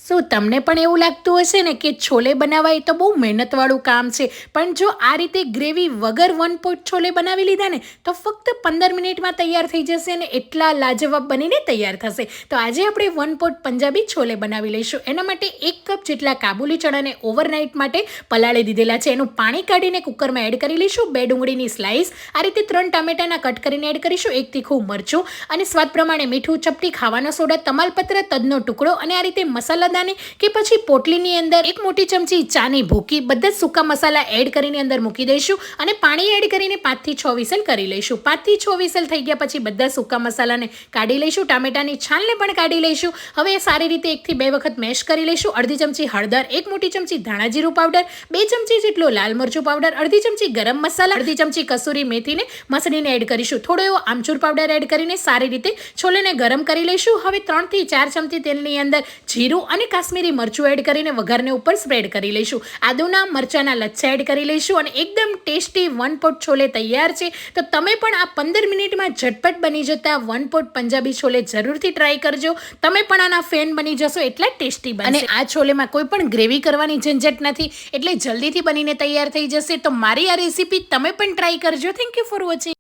શું તમને પણ એવું લાગતું હશે ને કે છોલે બનાવવા એ તો બહુ મહેનતવાળું કામ છે, પણ જો આ રીતે ગ્રેવી વગર 1 પોટ છોલે બનાવી લીધા ને તો ફક્ત 15 મિનિટમાં તૈયાર થઈ જશે અને એટલા લાજવાબ બનીને તૈયાર થશે. તો આજે આપણે 1 પોટ પંજાબી છોલે બનાવી લઈશું. એના માટે 1 કપ જેટલા કાબુલી ચણાને ઓવરનાઇટ માટે પલાળી દીધેલા છે. એનું પાણી કાઢીને કુકરમાં એડ કરી લઈશું. 2 ડુંગળીની સ્લાઇસ, આ રીતે 3 ટામેટાના કટ કરીને એડ કરીશું. 1 તીખું મરચું અને સ્વાદ પ્રમાણે મીઠું, ચપટી ખાવાનો સોડા, તમાલપત્ર, તજનો ટુકડો અને આ રીતે મસાલા કે પછી પોટલીની અંદર 1 મોટી ચમચી ચાની ભૂકી, બધા સૂકા મસાલા એડ કરીને અંદર મૂકી દઈશું અને પાણી એડ કરીને 5 થી 6 વિસલ કરી લઈશું. 5 થી 6 વિસલ થઈ ગયા પછી બધા સૂકા મસાલાને કાઢી લઈશું. ટામેટાની છાલને પણ કાઢી લઈશું. હવે સારી રીતે 1 થી 2 વખત મેશ કરી લઈશું. અડધી ચમચી હળદર, 1 મોટી ચમચી ધાણા જીરું પાવડર, 2 ચમચી જેટલો લાલ મરચું પાવડર, અડધી ચમચી ગરમ મસાલા, અડધી ચમચી કસૂરી મેથીને મસળીને એડ કરીશું. થોડો એવો આમચૂર પાવડર એડ કરીને સારી રીતે છોલેને ગરમ કરી લઈશું. હવે 3 થી 4 ચમચી તેલની અંદર જીરું અને કાશ્મીરી મરચું એડ કરીને વઘારને ઉપર સ્પ્રેડ કરી લઈશું. આદુના મરચાના લચ્છા એડ કરી લઈશું અને એકદમ ટેસ્ટી 1 પોટ છોલે તૈયાર છે. તો તમે પણ આ 15 મિનિટમાં ઝટપટ બની જતા 1 પોટ પંજાબી છોલે જરૂરથી ટ્રાય કરજો. તમે પણ આના ફેન બની જશો, એટલા ટેસ્ટી બનશે. અને આ છોલેમાં કોઈ પણ ગ્રેવી કરવાની ઝંઝટ નથી, એટલે જલ્દીથી બનીને તૈયાર થઈ જશે. તો મારી આ રેસીપી તમે પણ ટ્રાય કરજો. Thank you for watching.